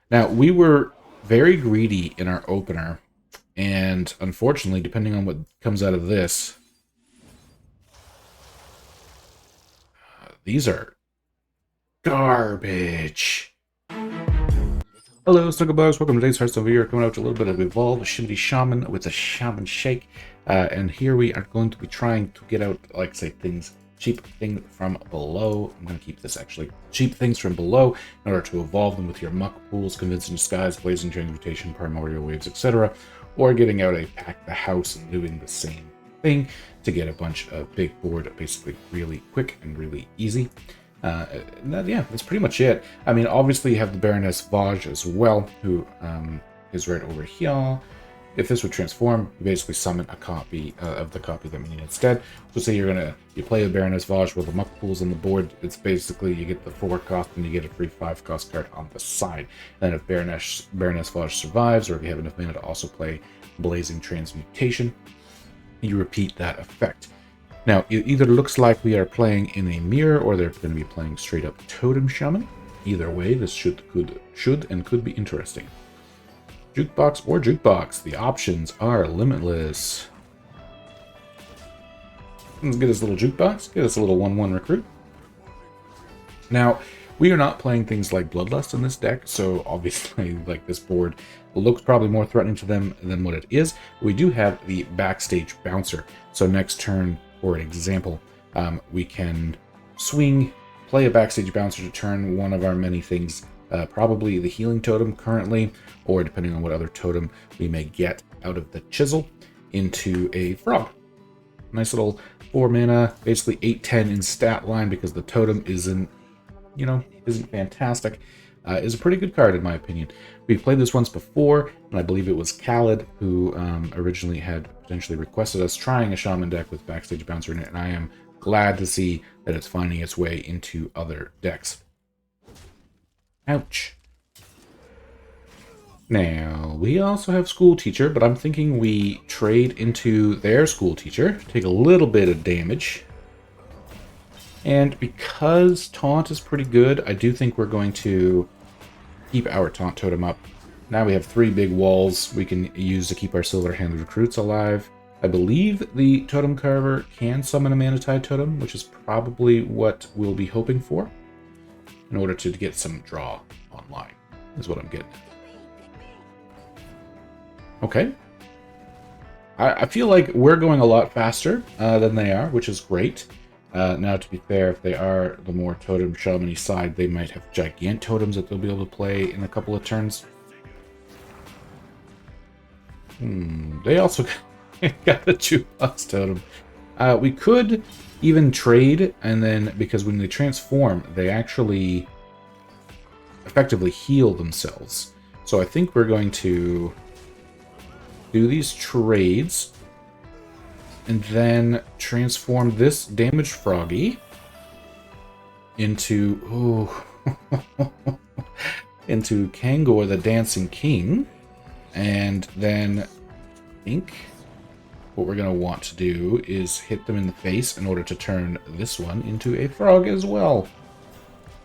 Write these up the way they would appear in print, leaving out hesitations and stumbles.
Now, we were very greedy in our opener, and unfortunately, depending on what comes out of this, these are garbage. Hello, Snugglebugs. Welcome to today's Hearthstone video. We're coming out with a little bit of Evolve Shaman with a Shaman Shake. And here we are going to be trying to get out, like say, cheap things from below. I'm going to keep this actually. Cheap things from below in order to evolve them with your Muck Pools, Convincing Disguise, Blazing Transmutation, Primordial Waves, etc. Or getting out a Pack the House and doing the same thing to get a bunch of big board basically really quick and really easy. Yeah, that's pretty much it. I mean, obviously you have the Baroness Vaj as well, who is right over here. If this would transform, you basically summon a copy of the copy that we need instead. So say you play the Baroness Vaj with the Muck Pools on the board. It's basically you get the 4 cost and you get a free 5 cost card on the side. Then if Baroness Vaj survives, or if you have enough mana to also play Blazing Transmutation, you repeat that effect. Now, it either looks like we are playing in a mirror, or they're going to be playing straight up Totem Shaman. Either way, this should and could be interesting. Jukebox or Jukebox, the options are limitless. Let's get this little Jukebox, get us a little 1/1 recruit. Now, we are not playing things like Bloodlust in this deck, so obviously, like, this board looks probably more threatening to them than what it is. We do have the Backstage Bouncer, so next turn, for an example, we can swing, play a Backstage Bouncer to turn one of our many things, probably the Healing Totem currently, or depending on what other totem we may get out of the Chisel, into a Frog. Nice little 4 mana, basically 8/10 in stat line because the totem isn't fantastic. Is a pretty good card in my opinion. We've played this once before, and I believe it was Khaled who originally had potentially requested us trying a Shaman deck with Backstage Bouncer in it, and I am glad to see that it's finding its way into other decks. Ouch. Now, we also have School Teacher, but I'm thinking we trade into their School Teacher, take a little bit of damage. And because Taunt is pretty good, I do think we're going to keep our Taunt Totem up. Now we have 3 big walls we can use to keep our Silver-Handed Recruits alive. I believe the Totem Carver can summon a Mana Tide Totem, which is probably what we'll be hoping for in order to get some draw online, is what I'm getting at. Okay. I feel like we're going a lot faster than they are, which is great. Now, to be fair, if they are the more Totem Shaman-y side, they might have Gigant Totems that they'll be able to play in a couple of turns. They also got the Jukebox Totem. We could even trade, and then, because when they transform, they actually effectively heal themselves. So I think we're going to do these trades, and then transform this damaged Froggy into into Kangor the Dancing King. And then I think what we're going to want to do is hit them in the face in order to turn this one into a frog as well.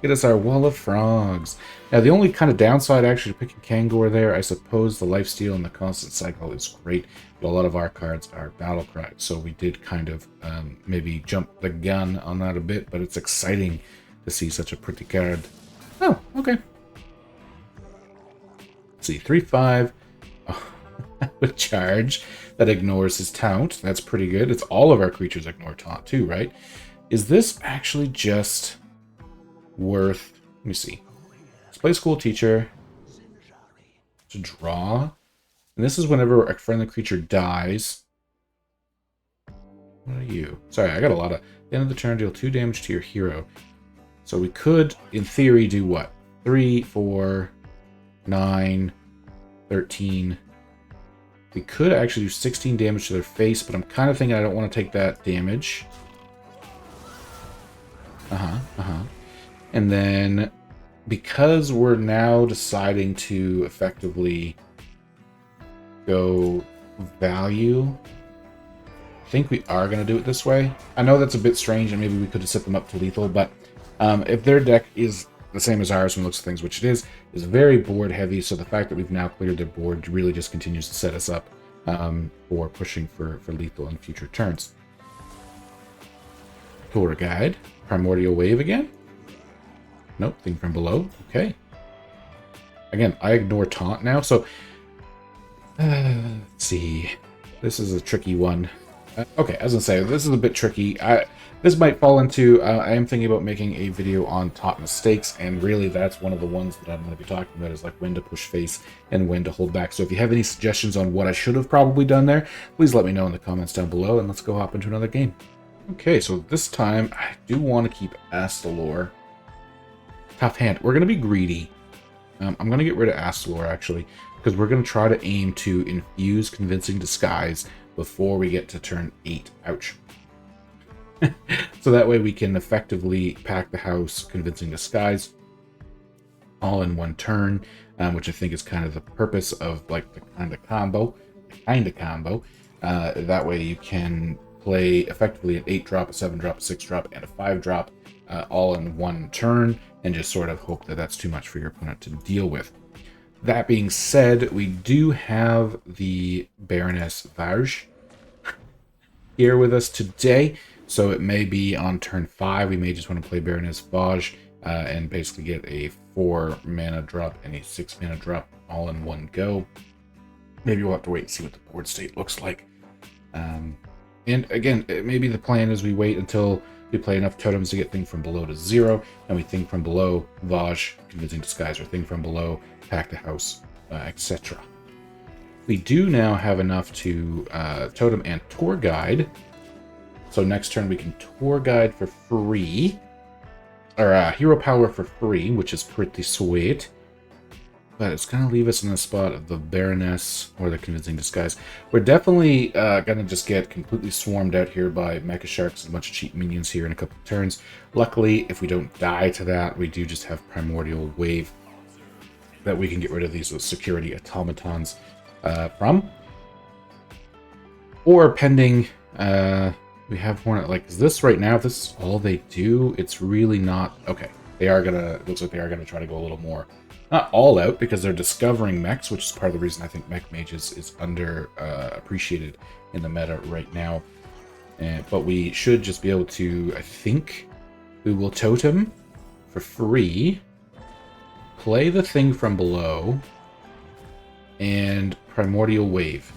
Get us our wall of frogs. Now, the only kind of downside actually to picking Kangor there, I suppose the lifesteal and the constant cycle is great, but a lot of our cards are battle cry, so we did kind of maybe jump the gun on that a bit, but it's exciting to see such a pretty card. Oh, okay. Let's see, 3/5 with charge that ignores his taunt. That's pretty good. It's all of our creatures ignore taunt too, right? Is this actually just worth, let me see, let's play School Teacher to draw, and this is whenever a friendly creature dies. What are you? Sorry, I got a lot of, at the end of the turn, deal 2 damage to your hero. So we could, in theory, do what? 3, 4, 9, 13. We could actually do 16 damage to their face, but I'm kind of thinking I don't want to take that damage. And then, because we're now deciding to effectively go value, I think we are going to do it this way. I know that's a bit strange, and maybe we could have set them up to lethal, but if their deck is the same as ours from looks of things, which it is very board heavy. So the fact that we've now cleared their board really just continues to set us up for pushing for lethal in future turns. Tour guide, primordial wave again. Nope, thing from below. Okay. Again, I ignore taunt now, so let's see. This is a tricky one. Okay, as I say, this is a bit tricky. This might fall into, I am thinking about making a video on top mistakes, and really that's one of the ones that I'm going to be talking about, is like when to push face and when to hold back. So if you have any suggestions on what I should have probably done there, please let me know in the comments down below, and let's go hop into another game. Okay, so this time I do want to keep Astalor. Tough hand. We're going to be greedy. I'm going to get rid of Astalor, actually, because we're going to try to aim to infuse Convincing Disguise before we get to turn 8. Ouch. So that way we can effectively pack the house Convincing Disguise all in one turn, which I think is kind of the purpose of like the kind of combo. That way you can play effectively an 8-drop, a 7-drop, a 6-drop, and a 5-drop all in one turn, and just sort of hope that that's too much for your opponent to deal with. That being said, we do have the Baroness Vaj here with us today, so it may be on turn 5. We may just want to play Baroness Vaj and basically get a 4-mana drop and a 6-mana drop all in one go. Maybe we'll have to wait and see what the board state looks like. And again, maybe the plan is we wait until we play enough totems to get Thing from Below to 0, and we Thing from Below Vaj, Convincing Disguise, or Thing from Below, Pack the House, etc. We do now have enough to Totem and Tour Guide. So next turn we can Tour Guide for free, or Hero Power for free, which is pretty sweet. But it's going to leave us in the spot of the Baroness or the Convincing Disguise. We're definitely going to just get completely swarmed out here by Mecha Sharks and a bunch of cheap minions here in a couple of turns. Luckily, if we don't die to that, we do just have Primordial Wave that we can get rid of these security automatons from. Or pending, we have one like this right now. If this is all they do, it's really not okay. They are gonna, it looks like they are gonna try to go a little more, not all out, because they're discovering mechs, which is part of the reason I think Mech Mages is under appreciated in the meta right now. But we should just be able to, I think we will Totem for free, play the Thing from Below, and Primordial Wave.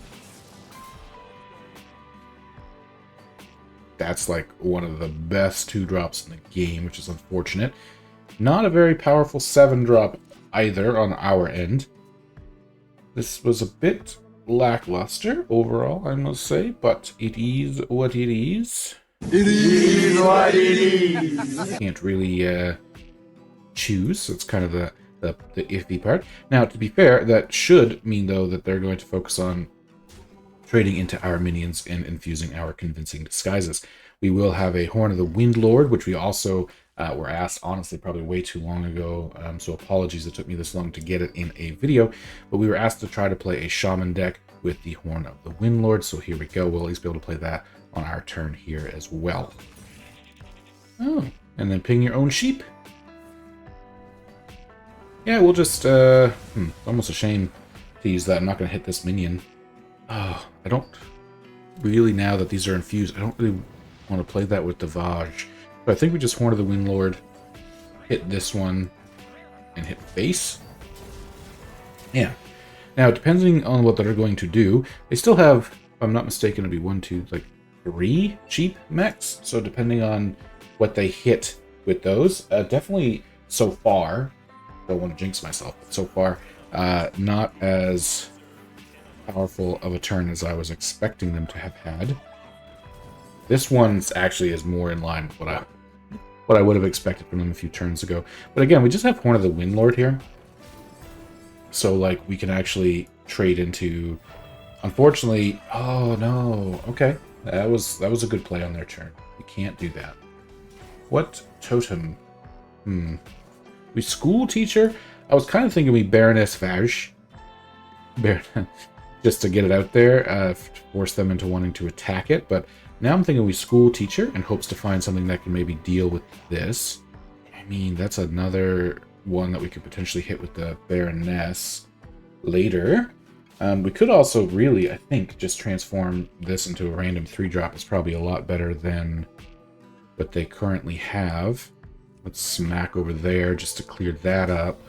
That's like one of the best 2-drops in the game, which is unfortunate. Not a very powerful 7-drop either on our end. This was a bit lackluster overall, I must say, but it is what it is. It is what it is. Can't really choose. It's kind of the iffy part. Now, to be fair, that should mean, though, that they're going to focus on trading into our minions and infusing our Convincing Disguises. We will have a Horn of the Windlord, which we also were asked, honestly, probably way too long ago, so apologies it took me this long to get it in a video, but we were asked to try to play a Shaman deck with the Horn of the Windlord, so here we go. We'll at least be able to play that on our turn here as well. Oh, and then ping your own sheep. Yeah, we'll just, almost a shame to use that. I'm not going to hit this minion. Oh, I don't really, now that these are infused, I don't really want to play that with the Vaj. But I think we just Horn of the Windlord, hit this one, and hit face. Yeah. Now, depending on what they're going to do, they still have, if I'm not mistaken, it'll be 1, 2, like 3 cheap mechs. So depending on what they hit with those, definitely so far, don't want to jinx myself, but so far, not as powerful of a turn as I was expecting them to have had. This one's actually is more in line with what I would have expected from them a few turns ago. But again, we just have Horn of the Windlord here. So like we can actually trade into, unfortunately, oh no, okay. That was a good play on their turn. We can't do that. What totem? We School Teacher? I was kind of thinking we Baroness Vaj. Just to get it out there, force them into wanting to attack it, but now I'm thinking we School Teacher in hopes to find something that can maybe deal with this. I mean, that's another one that we could potentially hit with the Baroness later. We could also really, I think, just transform this into a random 3-drop is probably a lot better than what they currently have. Let's smack over there just to clear that up.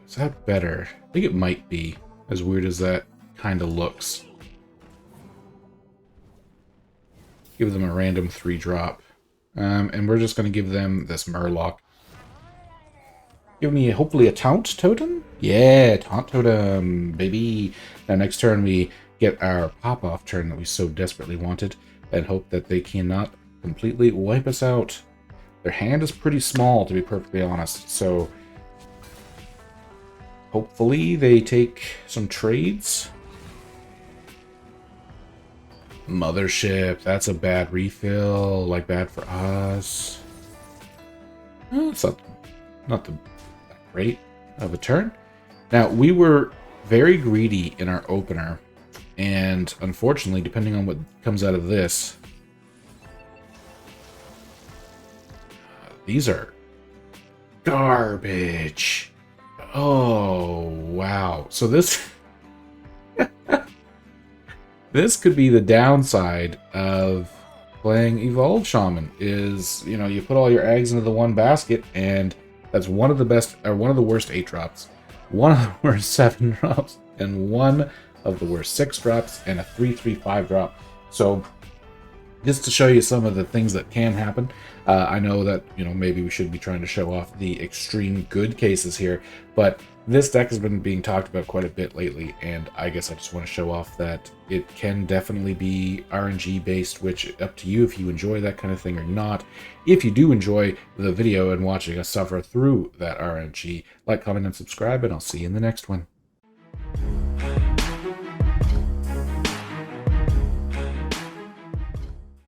Is that better? I think it might be, as weird as that kind of looks. Give them a random 3-drop. And we're just going to give them this Murloc. Give me, hopefully, a Taunt Totem? Yeah, Taunt Totem, baby. Now, next turn, we get our pop-off turn that we so desperately wanted, and hope that they cannot completely wipe us out. Their hand is pretty small, to be perfectly honest, so hopefully they take some trades. Mothership, that's a bad refill, like bad for us. It's not the great of a turn. Now, we were very greedy in our opener, and unfortunately, depending on what comes out of this, these are garbage. Oh, wow. So this this could be the downside of playing Evolve Shaman is, you know, you put all your eggs into the one basket, and that's one of the best, or one of the worst 8-drops, one of the worst 7-drops, and one of the worst 6-drops, and a 3/3/5-drop. So just to show you some of the things that can happen, I know that, you know, maybe we should be trying to show off the extreme good cases here, but this deck has been being talked about quite a bit lately, and I guess I just want to show off that it can definitely be RNG based, which up to you if you enjoy that kind of thing or not. If you do enjoy the video and watching us suffer through that RNG, like, comment, and subscribe, and I'll see you in the next one.